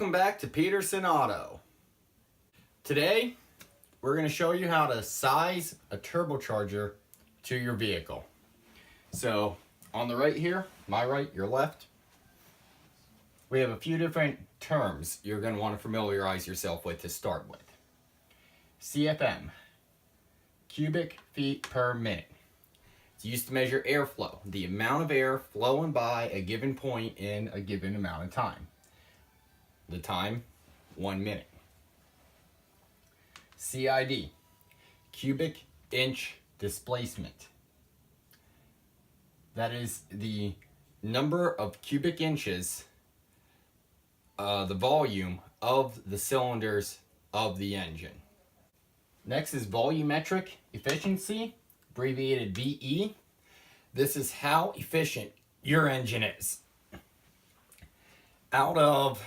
Welcome back to Peterson Auto. Today, we're going to show you how to size a turbocharger to your vehicle. So, on the right here, my right, your left, we have a few different terms you're going to want to familiarize yourself with to start with. CFM, cubic feet per minute. It's used to measure airflow, the amount of air flowing by a given point in a given amount of time. The time, 1 minute. CID, cubic inch displacement. That is the number of cubic inches, the volume of the cylinders of the engine. Next is volumetric efficiency, abbreviated VE. This is how efficient your engine is. Out of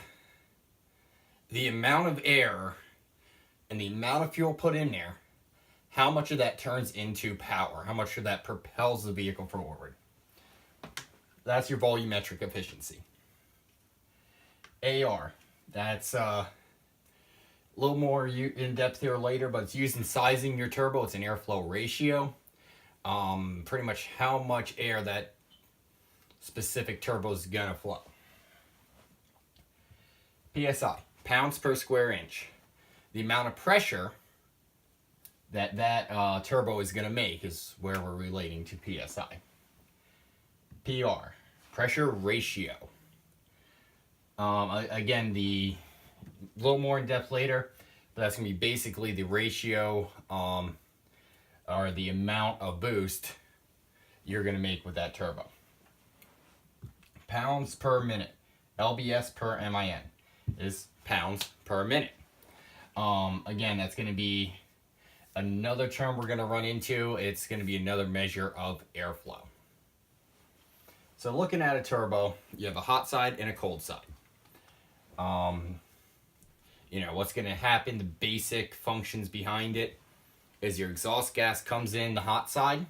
the amount of air and the amount of fuel put in there, how much of that turns into power? How much of that propels the vehicle forward? That's your volumetric efficiency. AR, that's a little more in depth here later, but it's used in sizing your turbo. It's an airflow ratio. Pretty much how much air that specific turbo is gonna flow. PSI, pounds per square inch. The amount of pressure that turbo is gonna make is where we're relating to PSI. PR, pressure ratio. Again, a little more in depth later, but that's gonna be basically the ratio or the amount of boost you're gonna make with that turbo. Pounds per minute, LBS per MIN is pounds per minute. Again, that's gonna be another term we're gonna run into. It's gonna be another measure of airflow. So looking at a turbo, you have a hot side and a cold side. What's gonna happen, the basic functions behind it is your exhaust gas comes in the hot side,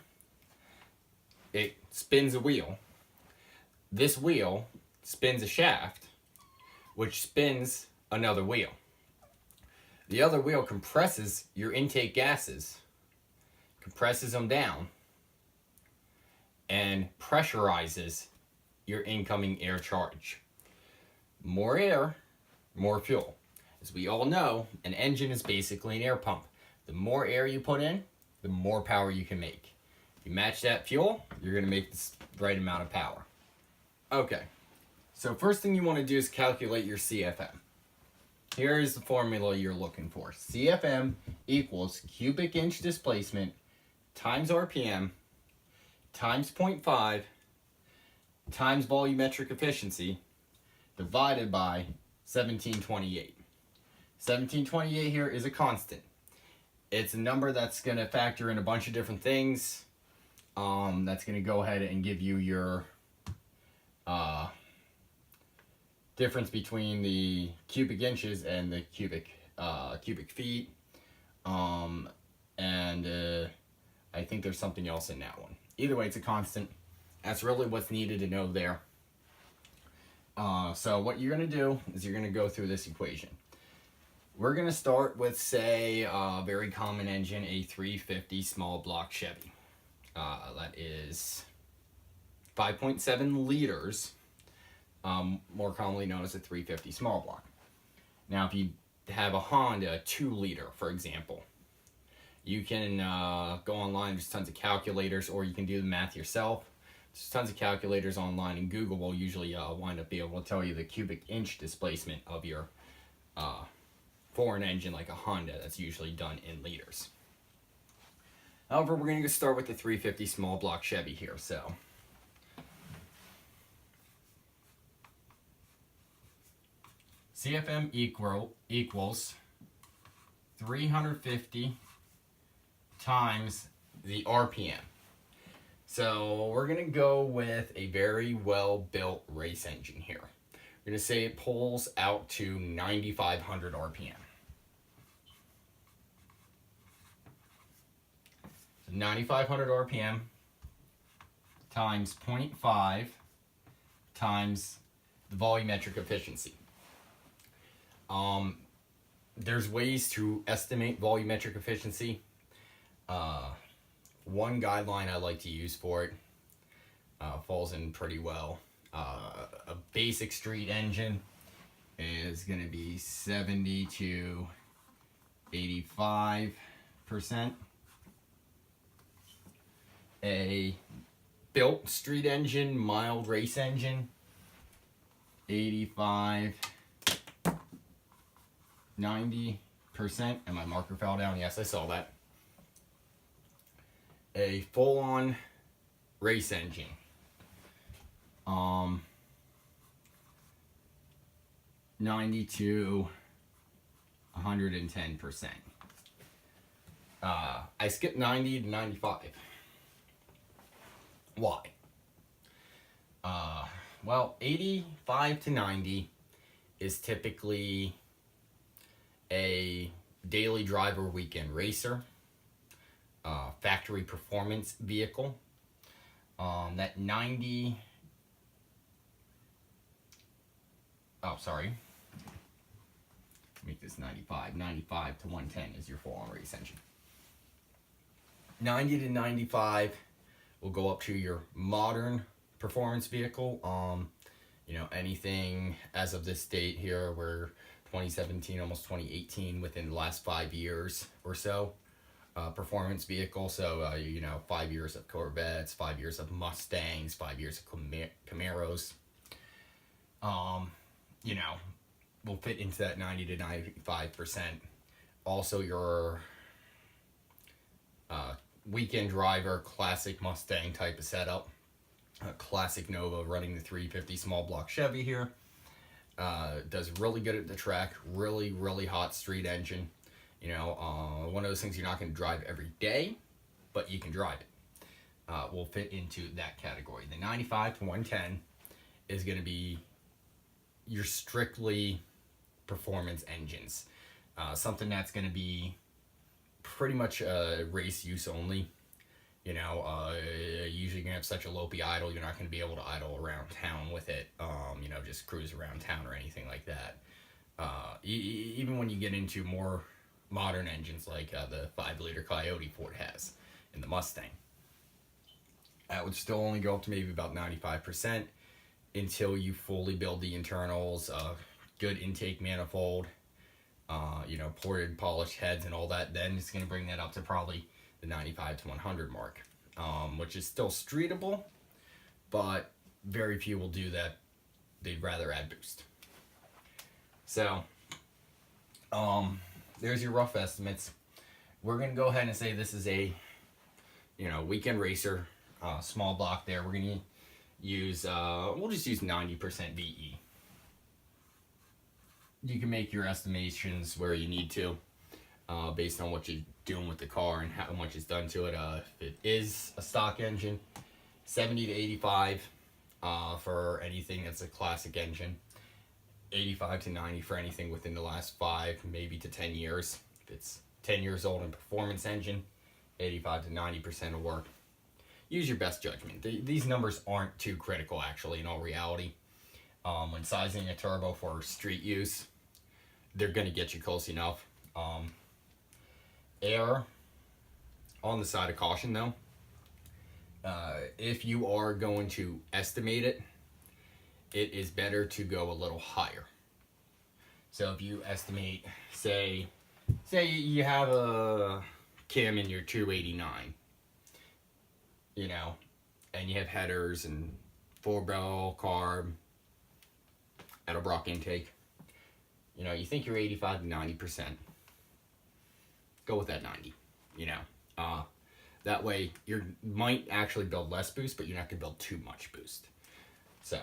it spins a wheel. This wheel spins a shaft, which spins another wheel. The other wheel compresses your intake gases, compresses them down, and pressurizes your incoming air charge. More air, more fuel. As we all know, an engine is basically an air pump. The more air you put in, the more power you can make. If you match that fuel, you're gonna make the right amount of power. Okay, so first thing you wanna do is calculate your CFM. Here is the formula you're looking for. CFM equals cubic inch displacement times RPM times 0.5 times volumetric efficiency divided by 1728. 1728 here is a constant. It's a number that's going to factor in a bunch of different things. That's going to go ahead and give you your difference between the cubic inches and the cubic feet. I think there's something else in that one. Either way, it's a constant. That's really what's needed to know there. So what you're going to do is you're going to go through this equation. We're going to start with, say, a very common engine, a 350 small block Chevy. That is 5.7 liters, more commonly known as a 350 small block. Now, if you have a Honda 2 liter, for example, you can go online, there's tons of calculators, or you can do the math yourself. There's tons of calculators online, and Google will usually wind up being able to tell you the cubic inch displacement of your for an engine like a Honda. That's usually done in liters. However, we're going to start with the 350 small block Chevy here. So CFM equals 350 times the RPM. So we're going to go with a very well-built race engine here. We're going to say it pulls out to 9,500 RPM. So 9,500 RPM times 0.5 times the volumetric efficiency. There's ways to estimate volumetric efficiency. One guideline I like to use for it falls in pretty well. A basic street engine is going to be 70 to 85%. A built street engine, mild race engine, 85, 90%. And my marker fell down. Yes, I saw that. A full-on race engine, 90 to 110%. I skipped 90 to 95. Why? Well, 85 to 90 is typically a daily driver weekend racer, factory performance vehicle. That 90, oh, sorry, make this 95 to 110 is your full-on race engine. 90 to 95 will go up to your modern performance vehicle. You know, anything as of this date here, we're 2017, almost 2018, within the last 5 years or so, performance vehicle. So, you know, 5 years of Corvettes, 5 years of Mustangs, 5 years of Camaros, you know, will fit into that 90 to 95%. Also, your weekend driver, classic Mustang type of setup, classic Nova running the 350 small block Chevy here. Does really good at the track, really hot street engine. You know, one of those things you're not going to drive every day, but you can drive it. Will fit into that category. The 95 to 110 is going to be your strictly performance engines. Something that's going to be pretty much race use only. You know, usually you're going to have such a low P idle, you're not going to be able to idle around town with it, you know, just cruise around town or anything like that. Even when you get into more modern engines like the 5-liter Coyote Ford has and the Mustang, that would still only go up to maybe about 95% until you fully build the internals, good intake manifold, you know, ported, polished heads and all that. Then it's going to bring that up to probably the 95 to 100 mark, which is still streetable, but very few will do that. They'd rather add boost. So, there's your rough estimates. We're going to go ahead and say this is a, you know, weekend racer, small block there. We're going to use, we'll just use 90% VE. You can make your estimations where you need to, based on what you're doing with the car and how much is done to it. If it is a stock engine, 70 to 85 for anything that's a classic engine, 85 to 90 for anything within the last 5 maybe to 10 years. If it's 10 years old and performance engine, 85 to 90% will work. Use your best judgment. These numbers aren't too critical actually in all reality. When sizing a turbo for street use, they're going to get you close enough. Err on the side of caution though. If you are going to estimate it, it is better to go a little higher. So if you estimate, say you have a cam in your 289, you know, and you have headers and 4-barrel carb, Edelbrock intake, you know, you think you're 85 to 90%, go with that 90, you know. That way you might actually build less boost, but you're not going to build too much boost. So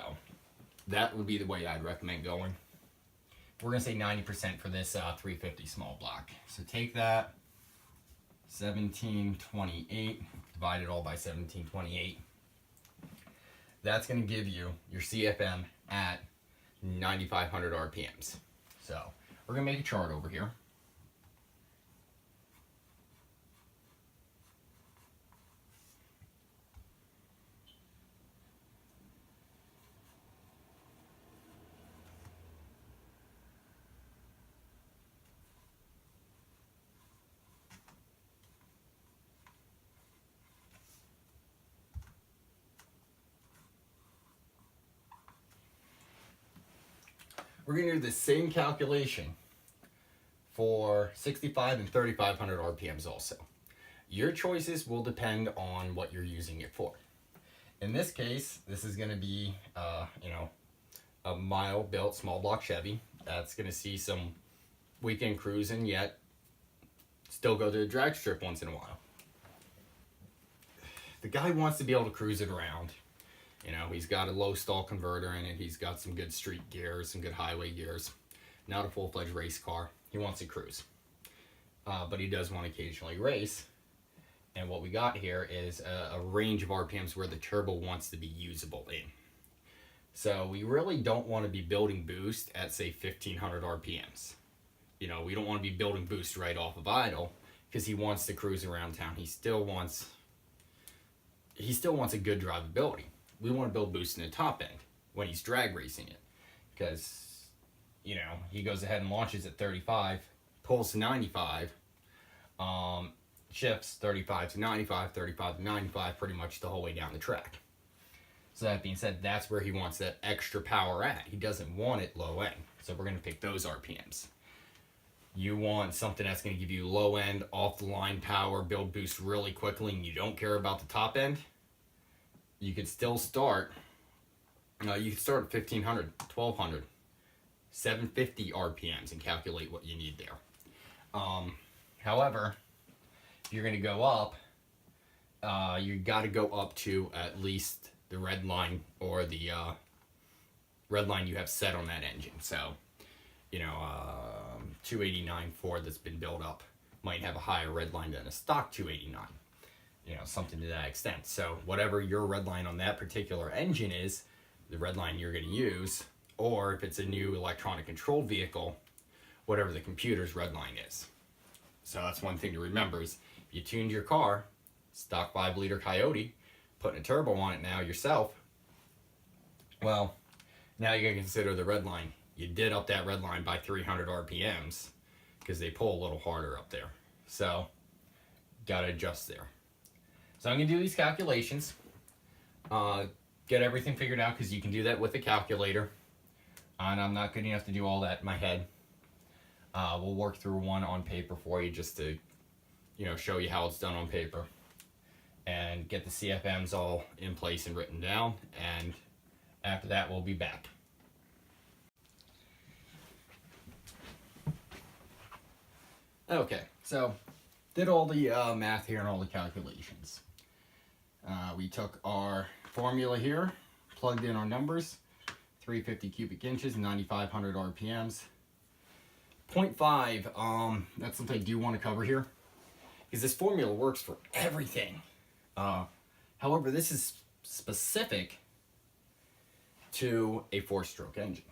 that would be the way I'd recommend going. We're going to say 90% for this 350 small block. So take that, 1728, divide it all by 1728. That's going to give you your CFM at 9,500 RPMs. So we're going to make a chart over here. We're going to do the same calculation for 65 and 3500 RPMs also. Your choices will depend on what you're using it for. In this case, this is going to be, a mile-built small block Chevy. That's going to see some weekend cruising, yet still go to the drag strip once in a while. The guy wants to be able to cruise it around. He's got a low stall converter in it. He's got some good street gears, some good highway gears. Not a full-fledged race car. He wants to cruise. But he does want to occasionally race. And what we got here is a range of RPMs where the turbo wants to be usable in. So we really don't want to be building boost at, say, 1500 RPMs. We don't want to be building boost right off of idle because he wants to cruise around town. He still wants a good drivability. We want to build boost in the top end when he's drag racing it because, he goes ahead and launches at 35, pulls to 95, shifts 35 to 95, 35 to 95 pretty much the whole way down the track. So that being said, that's where he wants that extra power at. He doesn't want it low end. So we're going to pick those RPMs. You want something that's going to give you low end, off the line power, build boost really quickly, and you don't care about the top end. You could still start. You could start at 1500, 1200, 750 RPMs and calculate what you need there. However, if you're going to go up, you got to go up to at least the red line or the red line you have set on that engine. So, 289 Ford that's been built up might have a higher red line than a stock 289. Something to that extent. So whatever your red line on that particular engine is, the red line you're going to use, or if it's a new electronic controlled vehicle, whatever the computer's red line is. So that's one thing to remember is if you tuned your car, stock 5-liter Coyote, putting a turbo on it now yourself, well, now you got to consider the red line. You did up that red line by 300 RPMs because they pull a little harder up there. So, got to adjust there. So I'm going to do these calculations, get everything figured out because you can do that with a calculator. And I'm not good enough to do all that in my head. We'll work through one on paper for you just to, show you how it's done on paper. And get the CFMs all in place and written down. And after that, we'll be back. Okay, so did all the math here and all the calculations. We took our formula here, plugged in our numbers, 350 cubic inches, 9,500 RPMs. 0.5, that's something I do want to cover here, because this formula works for everything. However, this is specific to a 4-stroke engine.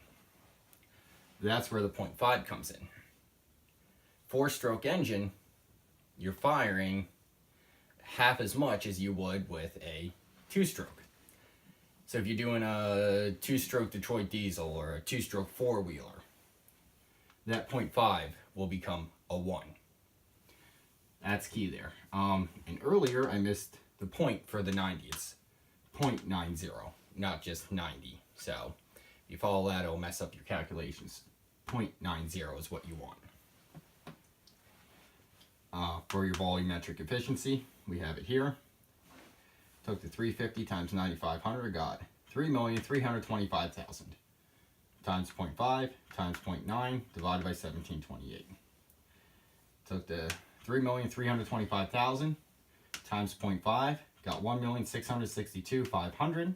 That's where the 0.5 comes in. 4-stroke engine, you're firing half as much as you would with a 2-stroke. So if you're doing a 2-stroke Detroit diesel or a 2-stroke 4-wheeler, that 0.5 will become a 1. That's key there. And earlier I missed the point for the 90. It's 0.90, not just 90. So if you follow that, it'll mess up your calculations. 0.90 is what you want. For your volumetric efficiency, we have it here. Took the 350 times 9,500, got 3,325,000 times 0.5 times 0.9 divided by 1728. Took the 3,325,000 times 0.5, got 1,662,500.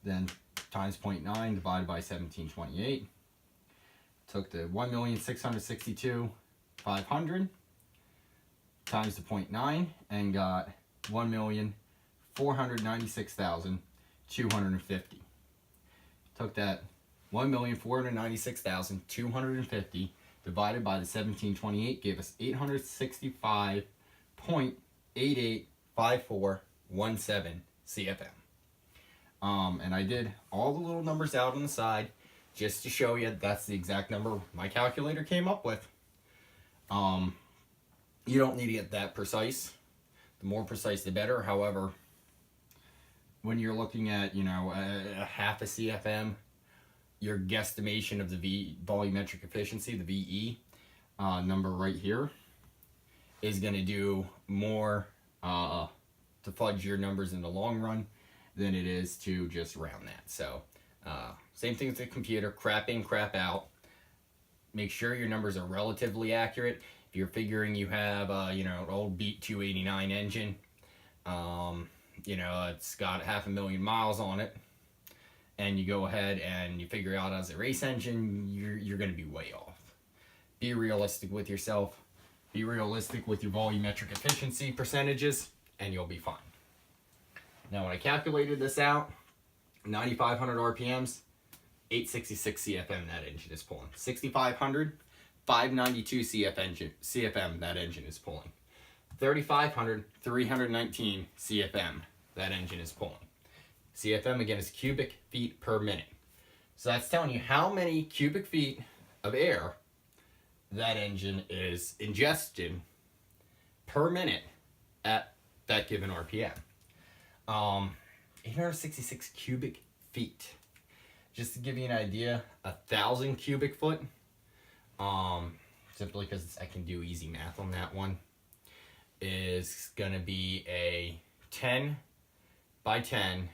Then times 0.9 divided by 1728. Took the 1,662,500 times the 0.9 and got 1,496,250. Took that 1,496,250 divided by the 1728 gave us 865.885417 CFM. And I did all the little numbers out on the side just to show you that's the exact number my calculator came up with. You don't need to get that precise. The more precise, the better. However, when you're looking at, a half a CFM your guesstimation of the volumetric efficiency, the VE number right here, is going to do more to fudge your numbers in the long run than it is to just round that. So same thing with the computer, crap in, crap out. Make sure your numbers are relatively accurate. If you're figuring you have an old Beat 289 engine, it's got 500,000 miles on it, and you go ahead and you figure out as a race engine, you're going to be way off. Be realistic with yourself. Be realistic with your volumetric efficiency percentages, and you'll be fine. Now, when I calculated this out, 9,500 RPMs, 866 CFM that engine is pulling. 6,500, 592 CFM that engine is pulling. 3,500, 319 CFM that engine is pulling. CFM, again, is cubic feet per minute. So that's telling you how many cubic feet of air that engine is ingesting per minute at that given RPM. 866 cubic feet. Just to give you an idea, 1,000 cubic foot, simply because I can do easy math on that one, is going to be a 10 by 10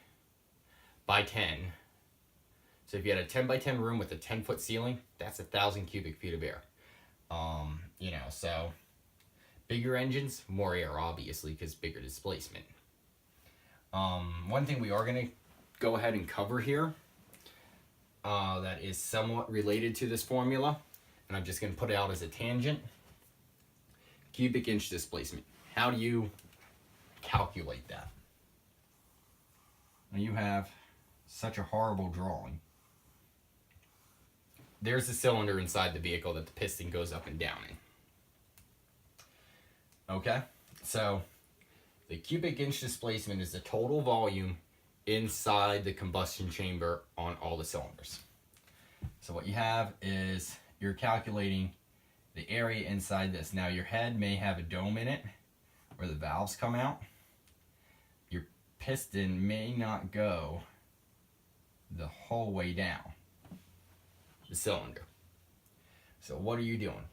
by 10. So if you had a 10 by 10 room with a 10-foot ceiling, that's 1,000 cubic feet of air. So bigger engines, more air, obviously, because bigger displacement. One thing we are going to go ahead and cover here that is somewhat related to this formula, and I'm just going to put it out as a tangent. Cubic inch displacement. How do you calculate that? Now, you have such a horrible drawing. There's the cylinder inside the vehicle that the piston goes up and down in. Okay? So, the cubic inch displacement is the total volume inside the combustion chamber on all the cylinders. So what you have is you're calculating the area inside this. Now your head may have a dome in it where the valves come out. Your piston may not go the whole way down the cylinder. So what are you doing?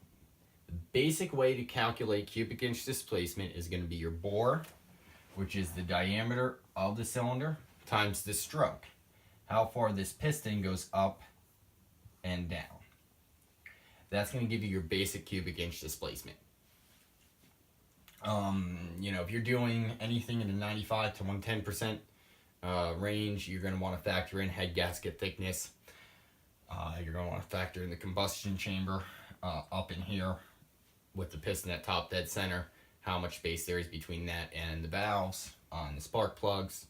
The basic way to calculate cubic inch displacement is going to be your bore, which is the diameter of the cylinder, times the stroke. How far this piston goes up and down. That's going to give you your basic cubic inch displacement. If you're doing anything in the 95 to 110% range, you're going to want to factor in head gasket thickness. You're going to want to factor in the combustion chamber up in here with the piston at top dead center, how much space there is between that and the valves and the spark plugs.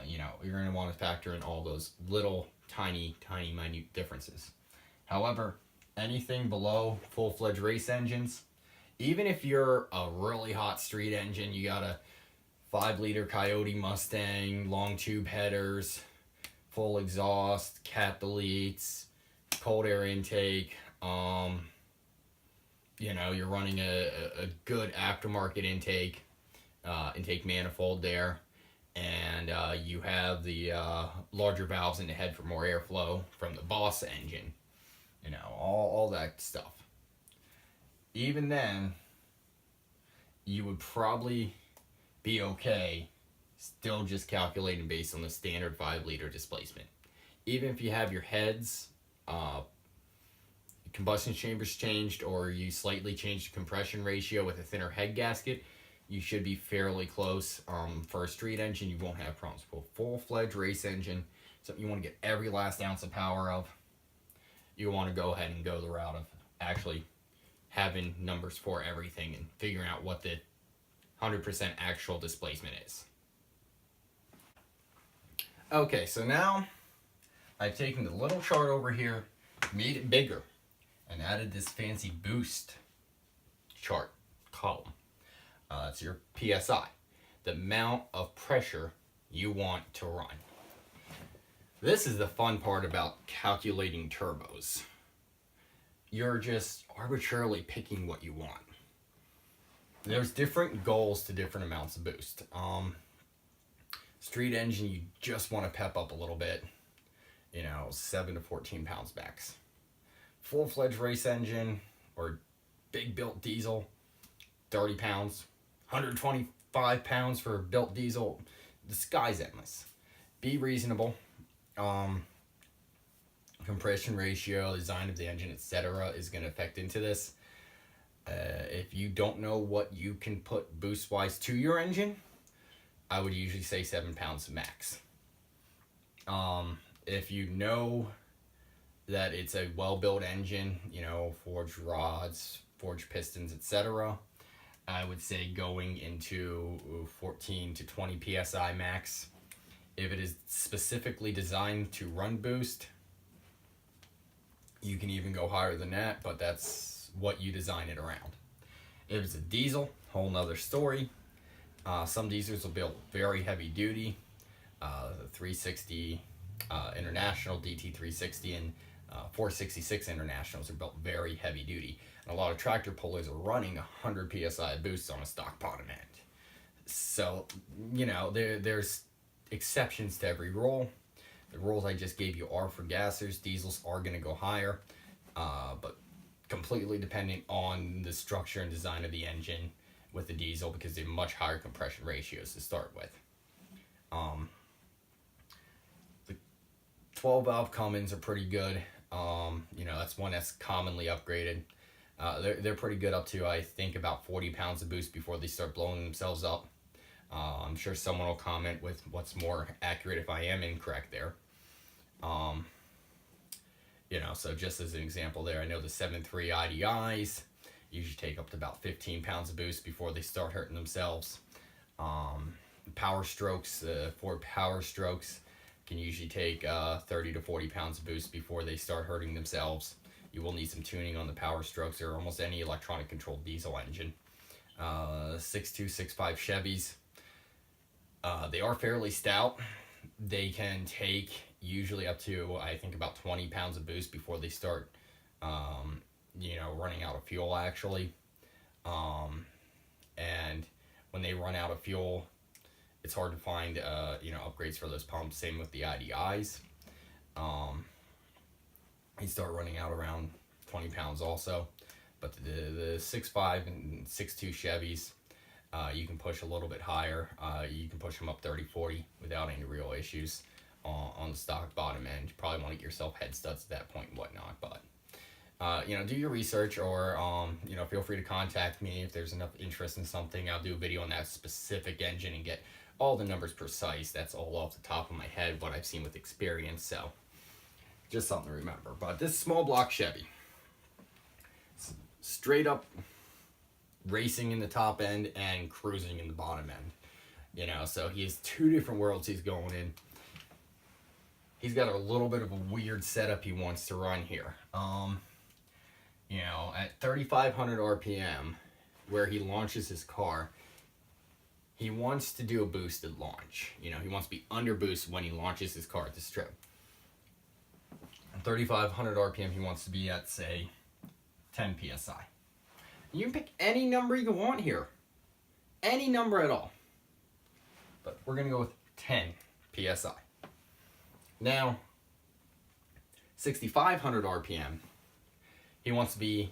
You're going to want to factor in all those little tiny minute differences. However, anything below full-fledged race engines, even if you're a really hot street engine, you got a 5-liter Coyote Mustang, long tube headers, full exhaust, cat deletes, cold air intake, you're running a good aftermarket intake manifold there, and you have the larger valves in the head for more airflow from the Boss engine, all that stuff. Even then, you would probably be okay still just calculating based on the standard 5-liter displacement. Even if you have your heads, combustion chambers changed, or you slightly changed the compression ratio with a thinner head gasket, you should be fairly close. For a street engine, you won't have problems. For a full-fledged race engine, something you want to get every last ounce of power of, you want to go ahead and go the route of actually having numbers for everything and figuring out what the 100% actual displacement is. Okay, so now I've taken the little chart over here, made it bigger, and added this fancy boost chart column. That's your PSI, the amount of pressure you want to run. This is the fun part about calculating turbos. You're just arbitrarily picking what you want. There's different goals to different amounts of boost. Street engine, you just want to pep up a little bit. 7 to 14 pounds max. Full-fledged race engine or big built diesel, 30 pounds, 125 pounds for built diesel. The sky's endless. Be reasonable. Compression ratio, design of the engine, etc. is going to affect into this. If you don't know what you can put boost wise to your engine, I would usually say 7 pounds max. If you know that it's a well-built engine, forged rods, forged pistons, etc., I would say going into 14 to 20 psi max. If it is specifically designed to run boost, you can even go higher than that, but that's what you design it around. If it's a diesel, whole nother story. Some diesels will build very heavy duty. 360 International, DT 360, and 466 Internationals are built very heavy duty. And a lot of tractor pullers are running 100 psi boosts on a stock bottom end. So, there's exceptions to every rule. The rules I just gave you are for gassers. Diesels are going to go higher, but completely dependent on the structure and design of the engine with the diesel, because they're much higher compression ratios to start with. The 12 valve Cummins are pretty good. That's one that's commonly upgraded. They're pretty good up to, I think, about 40 pounds of boost before they start blowing themselves up. I'm sure someone will comment with what's more accurate if I am incorrect there. So just as an example there, I know the 7.3 IDIs usually take up to about 15 pounds of boost before they start hurting themselves. Power strokes, Ford Power Strokes can usually take 30 to 40 pounds of boost before they start hurting themselves. You will need some tuning on the Power Strokes or almost any electronic controlled diesel engine. 6.2, 6.5 Chevys. They are fairly stout. They can take usually up to, I think, about 20 pounds of boost before they start, running out of fuel, actually. And when they run out of fuel, it's hard to find, upgrades for those pumps. Same with the IDIs. They start running out around 20 pounds also. But the 6.5 and 6.2 Chevys, you can push a little bit higher. You can push them up 30, 40 without any real issues on the stock bottom end. You probably want to get yourself head studs at that point and whatnot. But, do your research, or, feel free to contact me if there's enough interest in something. I'll do a video on that specific engine and get all the numbers precise. That's all off the top of my head, what I've seen with experience. So, just something to remember. But this small block Chevy, straight up racing in the top end and cruising in the bottom end. So he has two different worlds he's going in. He's got a little bit of a weird setup he wants to run here. At 3,500 RPM, where he launches his car, he wants to do a boosted launch. He wants to be under boost when he launches his car at the strip. At 3,500 RPM, he wants to be at, say, 10 PSI. You can pick any number you want here. Any number at all. But we're going to go with 10 PSI. Now, 6,500 RPM, he wants to be,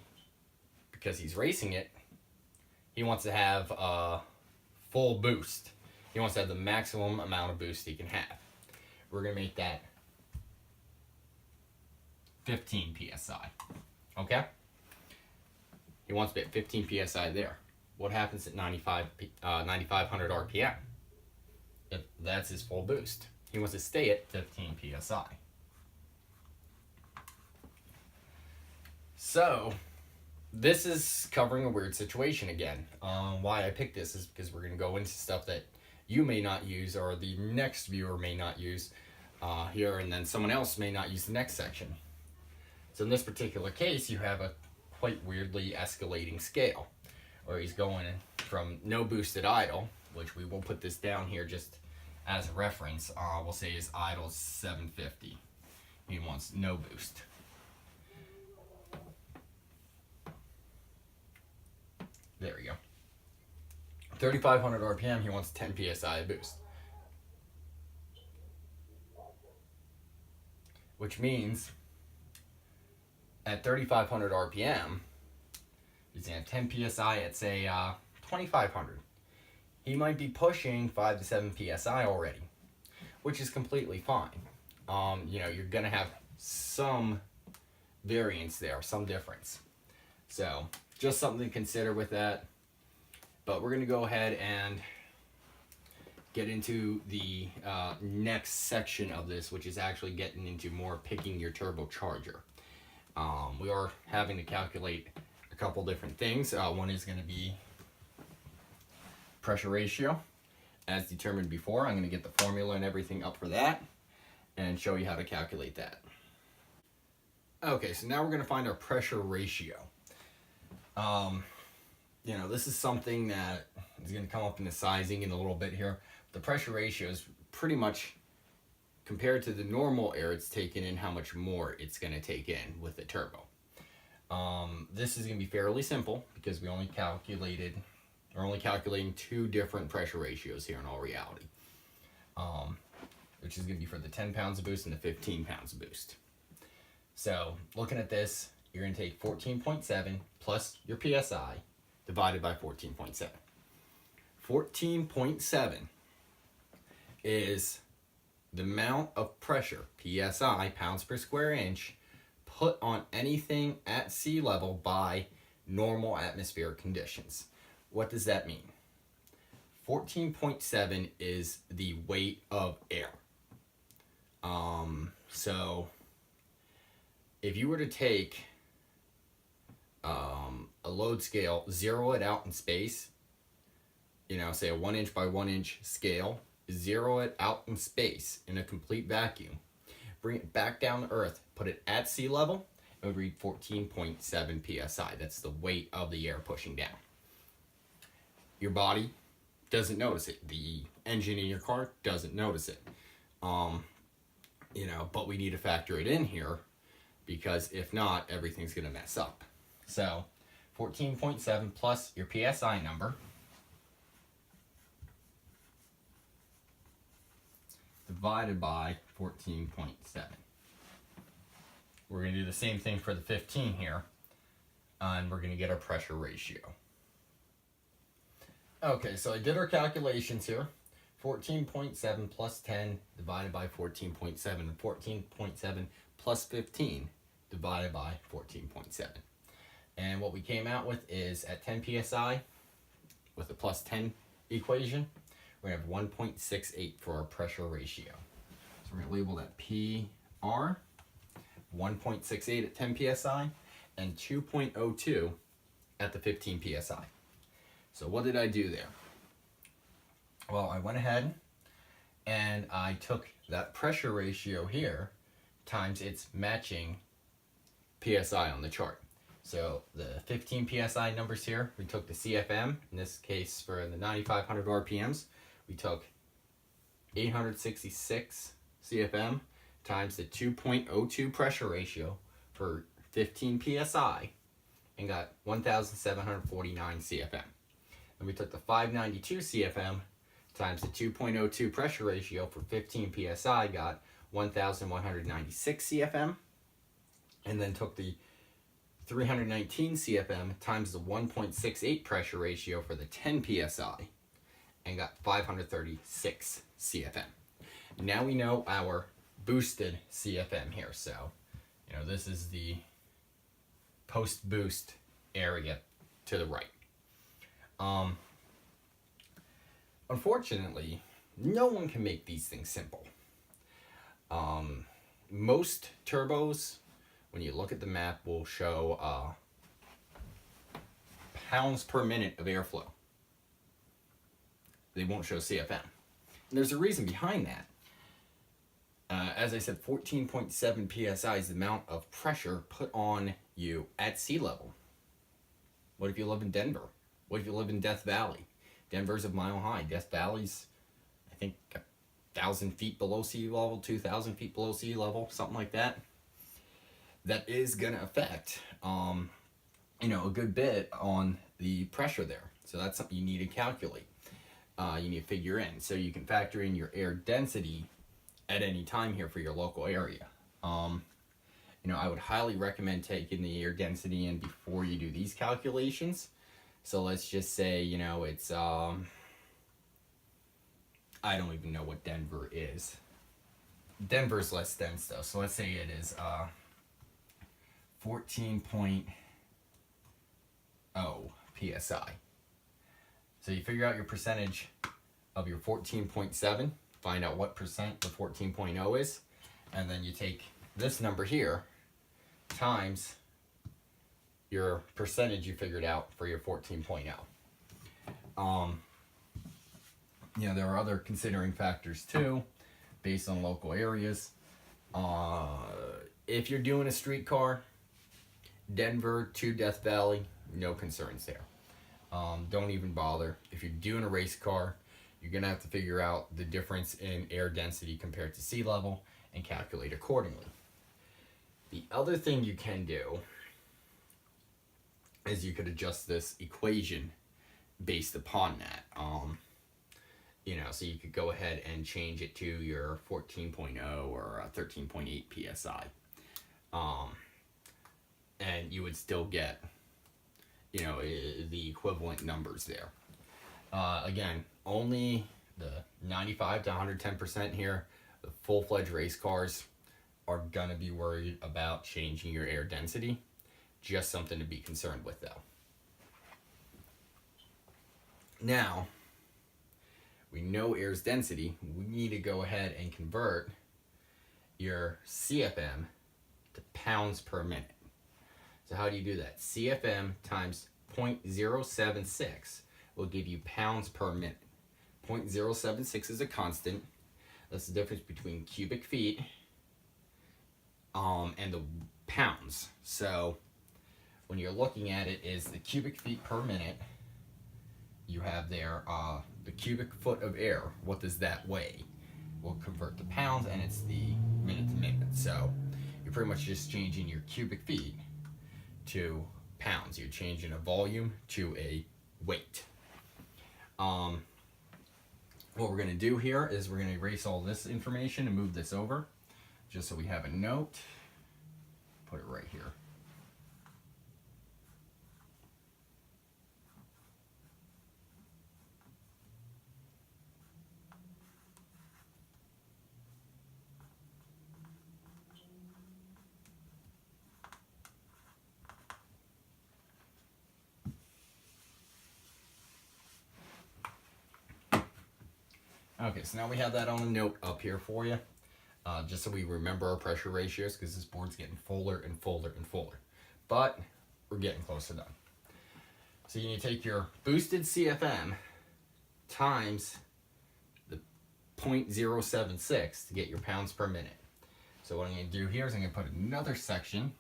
because he's racing it, he wants to have a full boost. He wants to have the maximum amount of boost he can have. We're going to make that 15 PSI. Okay? He wants to be at 15 PSI there. What happens at 9,500 RPM? If that's his full boost. He wants to stay at 15 PSI. So, this is covering a weird situation again. Why I picked this is because we're going to go into stuff that you may not use, or the next viewer may not use here, and then someone else may not use the next section. So in this particular case, you have a quite weirdly escalating scale, where he's going from no boosted idle, which we will put this down here just as a reference. We'll say his idle is 750. He wants no boost. There we go. 3,500 RPM, he wants 10 PSI boost. which means at 3,500 RPM, using a 10 PSI at say 2,500, he might be pushing 5 to 7 PSI already, which is completely fine. You know, you're gonna have some variance there, some difference. So just something to consider with that. But we're gonna go ahead and get into the next section of this, which is actually getting into more picking your turbocharger. We are having to calculate a couple different things. One is going to be pressure ratio, as determined before. I'm going to get the formula and everything up for that and show you how to calculate that. Okay, so now we're going to find our pressure ratio. You know, this is something that is going to come up in the sizing in a little bit here. The pressure ratio is pretty much compared to the normal air it's taken in, how much more it's going to take in with the turbo. This is going to be fairly simple because we're only calculating two different pressure ratios here in all reality, which is going to be for the 10 pounds of boost and the 15 pounds of boost. So looking at this, you're going to take 14.7 plus your PSI divided by 14.7. 14.7 is the amount of pressure, PSI, pounds per square inch, put on anything at sea level by normal atmospheric conditions. What does that mean? 14.7 is the weight of air. So if you were to take a load scale, zero it out in space, you know, say a 1 inch by 1 inch scale, zero it out in space in a complete vacuum, bring it back down to earth, put it at sea level, it would read 14.7 psi. That's the weight of the air pushing down. Your body doesn't notice it. The engine in your car doesn't notice it. You know, but we need to factor it in here because if not, everything's going to mess up. So 14.7 plus your PSI number divided by 14.7. We're going to do the same thing for the 15 here, and we're going to get our pressure ratio. Okay, so I did our calculations here. 14.7 plus 10 divided by 14.7, and 14.7 plus 15 divided by 14.7. And what we came out with is at 10 psi, with the plus 10 equation, we're going to have 1.68 for our pressure ratio. So we're going to label that PR, 1.68 at 10 psi, and 2.02 at the 15 psi. So what did I do there? Well, I went ahead and I took that pressure ratio here times its matching PSI on the chart. So the 15 PSI numbers here, we took the CFM, in this case for the 9,500 RPMs, we took 866 CFM times the 2.02 pressure ratio for 15 PSI and got 1,749 CFM. And we took the 592 CFM times the 2.02 pressure ratio for 15 PSI, got 1,196 CFM, and then took the 319 CFM times the 1.68 pressure ratio for the 10 PSI and got 536 CFM. Now we know our boosted CFM here. So, you know, this is the post-boost area to the right. Unfortunately, no one can make these things simple. Most turbos, when you look at the map, will show pounds per minute of airflow. They won't show CFM. And there's a reason behind that. As I said, 14.7 psi is the amount of pressure put on you at sea level. What if you live in Denver? What if you live in Death Valley? Denver's a mile high. Death Valley's, I think, 1,000 feet below sea level, 2,000 feet below sea level, something like that. That is going to affect, you know, a good bit on the pressure there. So that's something you need to calculate. You need to figure in. So you can factor in your air density at any time here for your local area. I would highly recommend taking the air density in before you do these calculations. So let's just say, it's, I don't even know what Denver is. Denver's less dense though. So let's say it is 14.0 psi. So you figure out your percentage of your 14.7, find out what percent the 14.0 is, and then you take this number here times your percentage you figured out for your 14.0. There are other considering factors too, based on local areas. If you're doing a streetcar, Denver to Death Valley, no concerns there. Don't even bother. If you're doing a race car, you're going to have to figure out the difference in air density compared to sea level and calculate accordingly. The other thing you can do is you could adjust this equation based upon that. So you could go ahead and change it to your 14.0 or 13.8 psi. And you would still get, the equivalent numbers there. Again, only the 95 to 110% here, the full-fledged race cars are going to be worried about changing your air density. Just something to be concerned with, though. Now, we know air's density. We need to go ahead and convert your CFM to pounds per minute. So how do you do that? CFM times 0.076 will give you pounds per minute. 0.076 is a constant. That's the difference between cubic feet and the pounds. So when you're looking at it is the cubic feet per minute. You have there the cubic foot of air. What does that weigh? We'll convert to pounds, and it's the minute to minute. So you're pretty much just changing your cubic feet to pounds. You're changing a volume to a weight. What we're going to do here is we're going to erase all this information and move this over just so we have a note. Put it right here. Okay, so now we have that on a note up here for you, just so we remember our pressure ratios, because this board's getting fuller and fuller and fuller. But we're getting close to done. So you need to take your boosted CFM times the 0.076 to get your pounds per minute. So what I'm going to do here is I'm going to put another section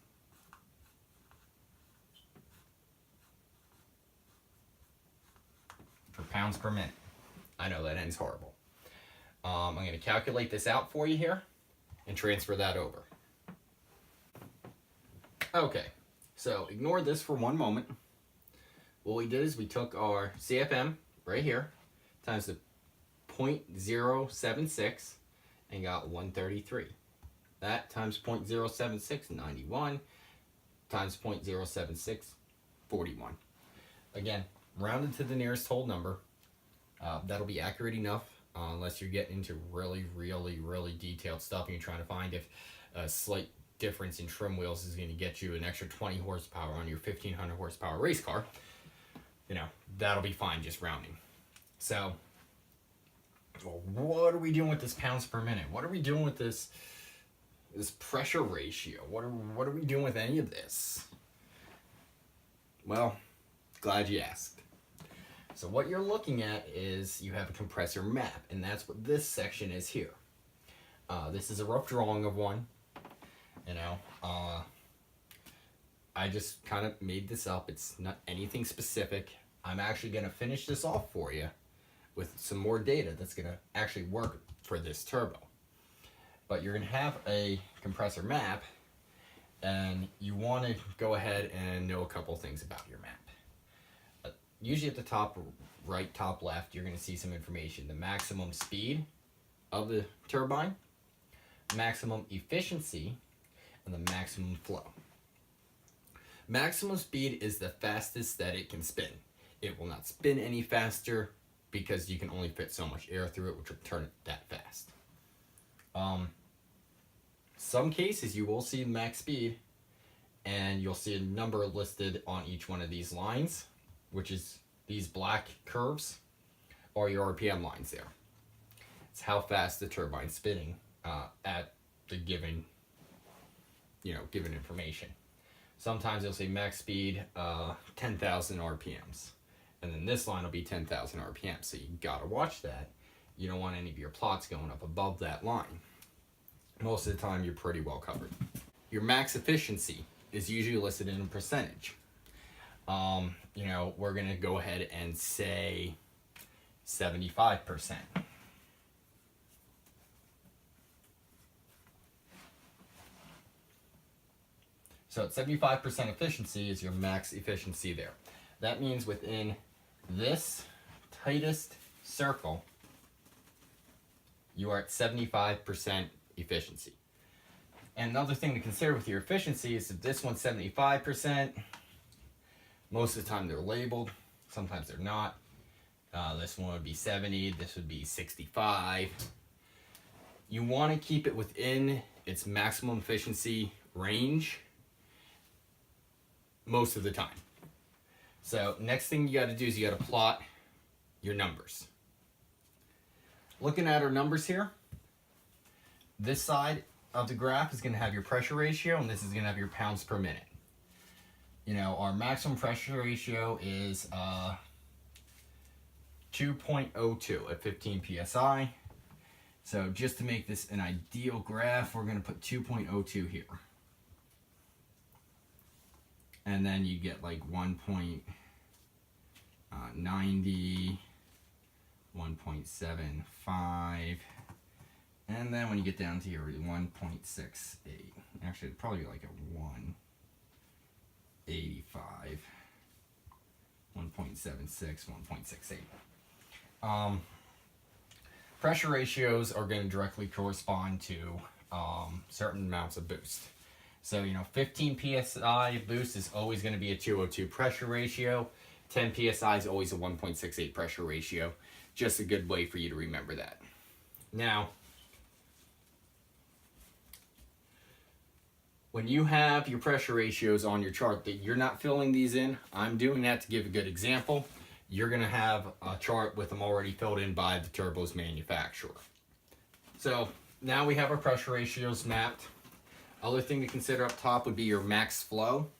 for pounds per minute. I know that ends horrible. I'm going to calculate this out for you here and transfer that over. Okay, so ignore this for one moment. What we did is we took our CFM right here times the 0.076 and got 133. That times 0.076, 91, times 0.076, 41. Again, rounded to the nearest whole number. That'll be accurate enough. Unless you're getting into really, really, really detailed stuff and you're trying to find if a slight difference in trim wheels is going to get you an extra 20 horsepower on your 1500 horsepower race car, that'll be fine just rounding. So, well, what are we doing with this pounds per minute? What are we doing with this pressure ratio? What are we doing with any of this? Well, glad you asked. So what you're looking at is you have a compressor map, and that's what this section is here. This is a rough drawing of one. I just kind of made this up. It's not anything specific. I'm actually going to finish this off for you with some more data that's going to actually work for this turbo. But you're going to have a compressor map, and you want to go ahead and know a couple things about your map. Usually at the top right, top left, you're going to see some information. The maximum speed of the turbine, maximum efficiency, and the maximum flow. Maximum speed is the fastest that it can spin. It will not spin any faster because you can only fit so much air through it, which will turn it that fast. Some cases you will see max speed, and you'll see a number listed on each one of these lines, which is these black curves are your RPM lines there. It's how fast the turbine's spinning at the given information. Sometimes it'll say max speed 10,000 RPMs, and then this line will be 10,000 RPMs. So you gotta watch that. You don't want any of your plots going up above that line. Most of the time, you're pretty well covered. Your max efficiency is usually listed in a percentage. We're gonna go ahead and say 75%. So at 75% efficiency is your max efficiency there. That means within this tightest circle, you are at 75% efficiency. And another thing to consider with your efficiency is if this one's 75%, most of the time they're labeled, sometimes they're not. This one would be 70, this would be 65. You want to keep it within its maximum efficiency range most of the time. So next thing you got to do is you got to plot your numbers. Looking at our numbers here, this side of the graph is going to have your pressure ratio, and this is going to have your pounds per minute. Our maximum pressure ratio is 2.02 at 15 psi. So just to make this an ideal graph, we're going to put 2.02 here. And then you get like 1.90, 1.75, and then when you get down to here, 1.68. Actually, it'd probably be like a 1.85, 1.76, 1.68. Pressure ratios are going to directly correspond to certain amounts of boost. So, 15 psi boost is always going to be a 202 pressure ratio. 10 psi is always a 1.68 pressure ratio. Just a good way for you to remember that. Now, when you have your pressure ratios on your chart that you're not filling these in, I'm doing that to give a good example. You're going to have a chart with them already filled in by the turbo's manufacturer. So now we have our pressure ratios mapped. Other thing to consider up top would be your max flow.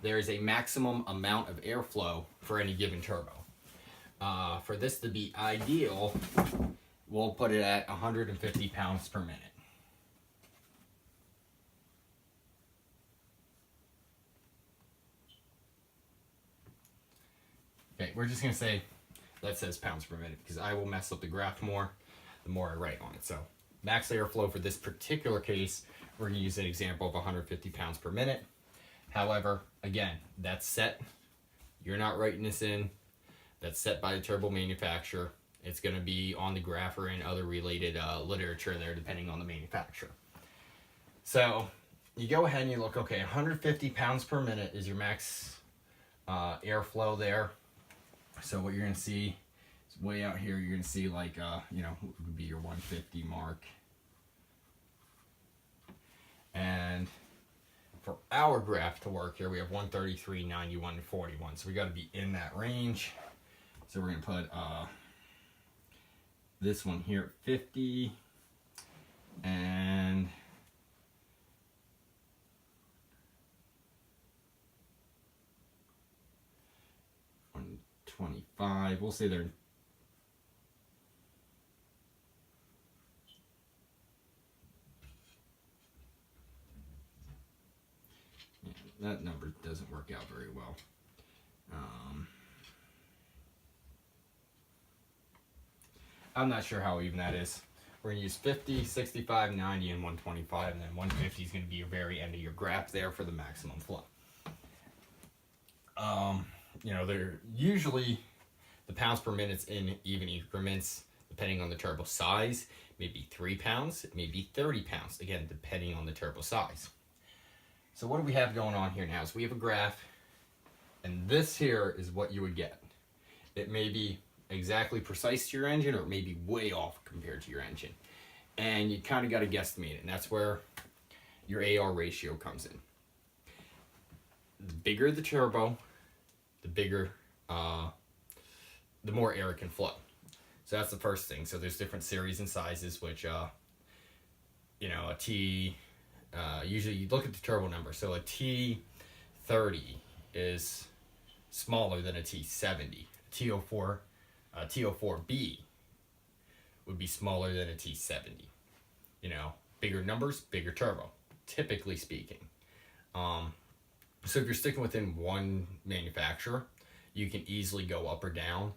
There is a maximum amount of airflow for any given turbo. For this to be ideal, we'll put it at 150 pounds per minute. Okay, we're just going to say that says pounds per minute because I will mess up the graph more the more I write on it. So max airflow for this particular case, we're going to use an example of 150 pounds per minute. However, again, that's set. You're not writing this in. That's set by the turbo manufacturer. It's going to be on the graph or in other related literature there, depending on the manufacturer. So you go ahead and you look, okay, 150 pounds per minute is your max airflow there. So what you're going to see is way out here, you're going to see like, what would be your 150 mark. And for our graph to work here, we have 133, 91, and 41. So we got to be in that range. So we're going to put this one here at 50 and $125. We'll say they're that number doesn't work out very well. I'm not sure how even that is. We're going to use 50, 65, 90, and 125, and then 150 is going to be your very end of your graph there for the maximum flow. They're usually the pounds per minute's in even increments, depending on the turbo size. Maybe 3 pounds, maybe 30 pounds, again, depending on the turbo size. So what do we have going on here now? So we have a graph, and this here is what you would get. It may be exactly precise to your engine, or it may be way off compared to your engine. And you kind of got to guesstimate it, and that's where your AR ratio comes in. The bigger the turbo, the bigger, the more air it can flow. So that's the first thing. So there's different series and sizes, which, you know, a T, usually you look at the turbo number. So a T30 is smaller than a T70. A T04B would be smaller than a T70. You know, bigger numbers, bigger turbo, typically speaking. So if you're sticking within one manufacturer, you can easily go up or down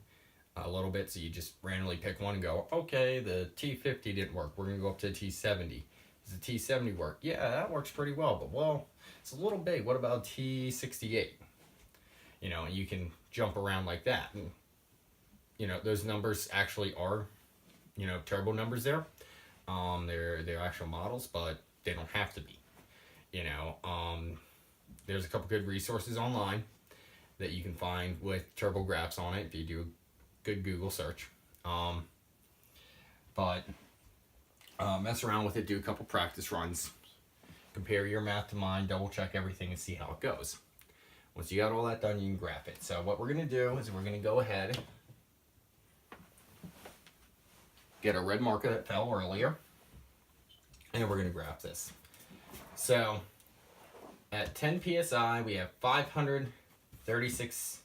a little bit. So you just randomly pick one and go, okay, the T50 didn't work. We're going to go up to the T70. Does the T70 work? Yeah, that works pretty well, but well, it's a little big. What about T68? You know, you can jump around like that. And, you know, those numbers actually are, you know, turbo numbers there. They're actual models, but they don't have to be. You know, there's a couple good resources online that you can find with turbo graphs on it if you do a good Google search. But mess around with it, do a couple practice runs, compare your math to mine, double check everything and see how it goes. Once you got all that done, you can graph it. So what we're going to do is we're going to go ahead, get a red marker that fell earlier, and we're going to graph this. So at 10 psi, we have 536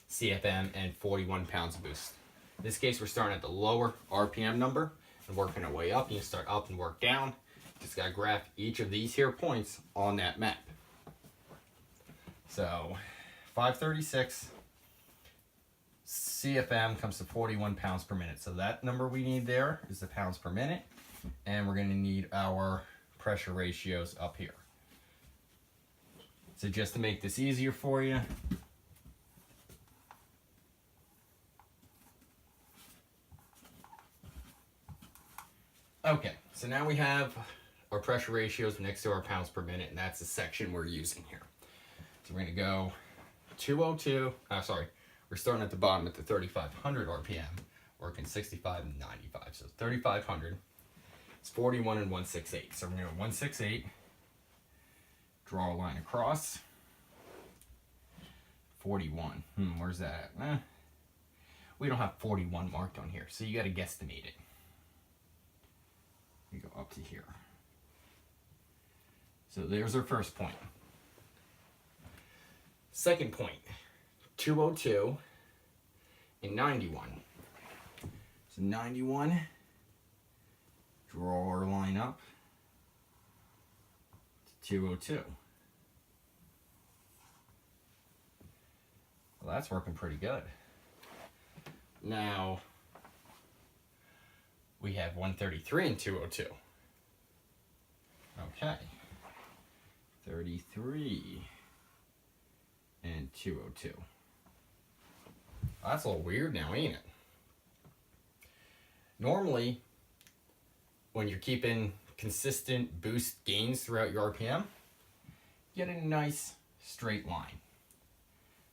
CFM and 41 pounds of boost. In this case, we're starting at the lower RPM number and working our way up. You start up and work down. Just got to graph each of these here points on that map. So 536 CFM comes to 41 pounds per minute. So that number we need there is the pounds per minute. And we're going to need our pressure ratios up here. So just to make this easier for you, okay, so now we have our pressure ratios next to our pounds per minute, and that's the section we're using here. So we're going to go 202, we're starting at the bottom at the 3,500 RPM, working 65 and 95. So 3,500, it's 41 and 168. So we're going to go 168, draw a line across, 41. Where's that at? We don't have 41 marked on here, so you got to guesstimate it. We go up to here. So there's our first point. Second point, 202 and 91. So 91, draw our line up to 202. Well, that's working pretty good. Now, we have 133 and 202. Okay. 33 and 202. That's a little weird now, ain't it? Normally, when you're keeping consistent boost gains throughout your RPM, you get a nice straight line.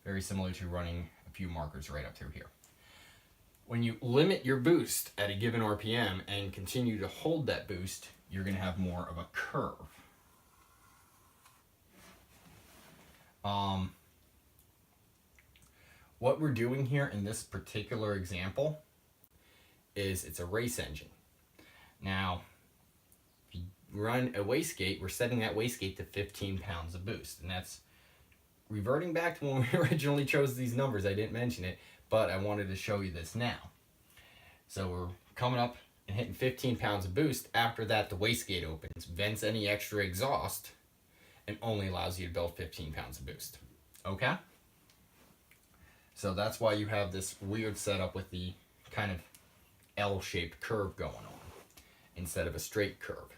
Very similar to running a few markers right up through here. When you limit your boost at a given RPM and continue to hold that boost, you're going to have more of a curve. What we're doing here in this particular example is it's a race engine. Now, if you run a wastegate, we're setting that wastegate to 15 pounds of boost. And that's reverting back to when we originally chose these numbers. I didn't mention it, but I wanted to show you this now. So we're coming up and hitting 15 pounds of boost. After that, the wastegate opens, vents any extra exhaust, and only allows you to build 15 pounds of boost. Okay? So that's why you have this weird setup with the kind of L-shaped curve going on instead of a straight curve.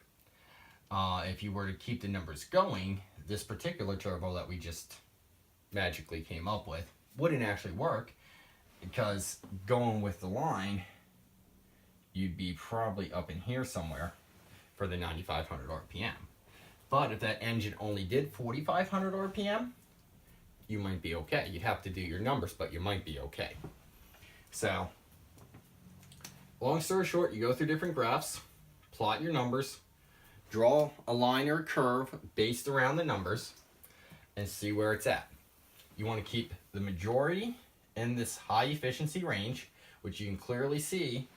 If you were to keep the numbers going, this particular turbo that we just magically came up with wouldn't actually work, because going with the line, you'd be probably up in here somewhere for the 9,500 RPM. But if that engine only did 4,500 RPM, you might be okay. You'd have to do your numbers, but you might be okay. So, long story short, you go through different graphs, plot your numbers, draw a line or a curve based around the numbers, and see where it's at. You want to keep the majority in this high efficiency range, which you can clearly see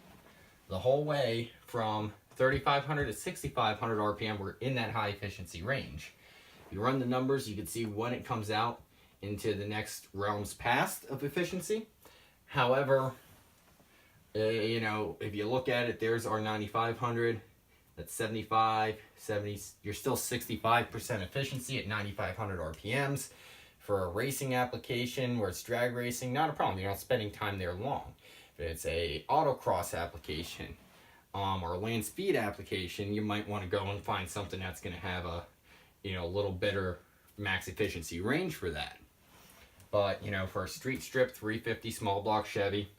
the whole way from 3,500 to 6,500 RPM, we're in that high efficiency range. You run the numbers, you can see when it comes out into the next realms past of efficiency. However, you know, if you look at it, there's our 9,500, that's 75, 70, you're still 65% efficiency at 9,500 RPMs. For a racing application where it's drag racing, not a problem. You're not spending time there long. If it's a autocross application or a land speed application, you might want to go and find something that's going to have a, you know, a little better max efficiency range for that. But, you know, for a street strip 350 small block Chevy,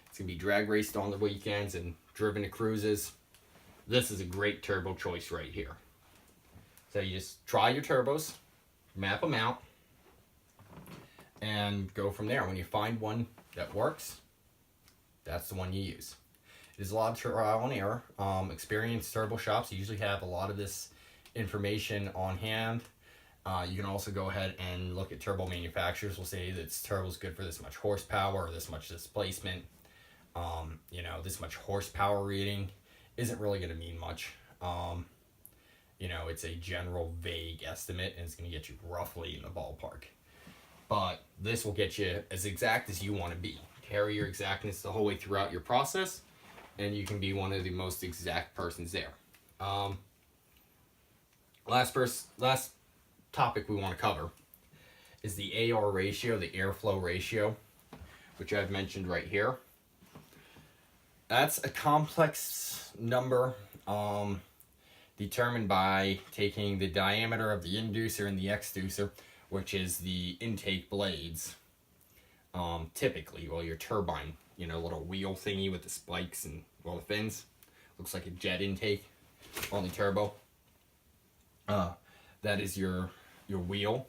it's going to be drag raced on the weekends and driven to cruises. This is a great turbo choice right here. So you just try your turbos, map them out, and go from there. When you find one that works, that's the one you use. It is a lot of trial and error. Experienced turbo shops usually have a lot of this information on hand. You can also go ahead and look at turbo manufacturers. Will say that turbo is good for this much horsepower or this much displacement. You know, this much horsepower reading isn't really going to mean much. You know, it's a general vague estimate, and it's going to get you roughly in the ballpark. But this will get you as exact as you want to be. Carry your exactness the whole way throughout your process, and you can be one of the most exact persons there. Last topic we want to cover is the AR ratio, the airflow ratio, which I've mentioned right here. That's a complex number determined by taking the diameter of the inducer and the exducer, which is the intake blades. Typically, well, your turbine, you know, little wheel thingy with the spikes and, well, the fins. Looks like a jet intake on the turbo. That is your wheel.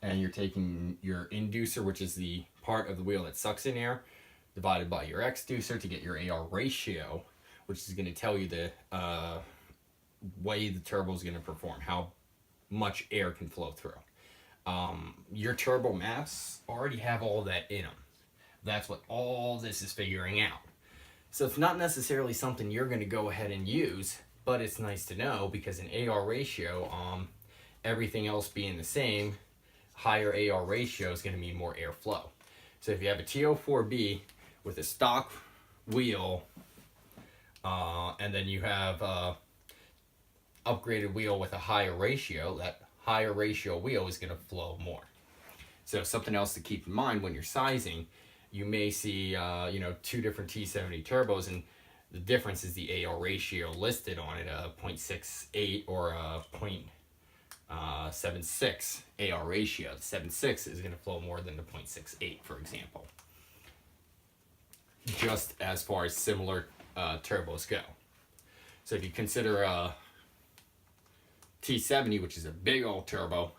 And you're taking your inducer, which is the part of the wheel that sucks in air, divided by your exducer to get your AR ratio, which is going to tell you the way the turbo is going to perform, how much air can flow through. Your turbo maps already have all that in them. That's what all this is figuring out. So it's not necessarily something you're going to go ahead and use, but it's nice to know because an AR ratio, everything else being the same, higher AR ratio is going to mean more airflow. So if you have a TO4B with a stock wheel, and then you have a upgraded wheel with a higher ratio, that higher ratio wheel is going to flow more. So something else to keep in mind when you're sizing, you may see you know, two different T70 turbos, and the difference is the AR ratio listed on it, a 0.68 or a 0.76 AR ratio. The 7.6 is going to flow more than the 0.68, for example. Just as far as similar turbos go. So if you consider a T70, which is a big old turbo,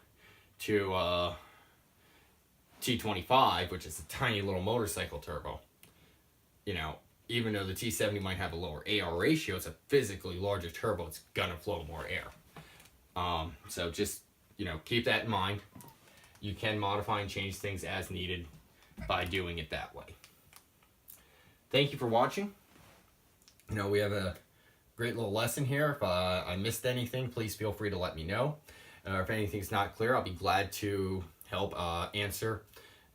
to T25, which is a tiny little motorcycle turbo, you know, even though the T70 might have a lower AR ratio, it's a physically larger turbo, it's gonna flow more air. So just, you know, keep that in mind. You can modify and change things as needed by doing it that way. Thank you for watching. You know, we have a great little lesson here. If I missed anything, please feel free to let me know. If anything's not clear, I'll be glad to help answer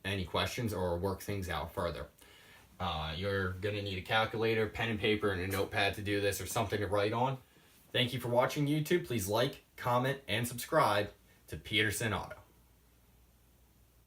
any questions or work things out further. You're going to need a calculator, pen and paper, and a notepad to do this, or something to write on. Thank you for watching YouTube. Please like, comment, and subscribe to Peterson Auto.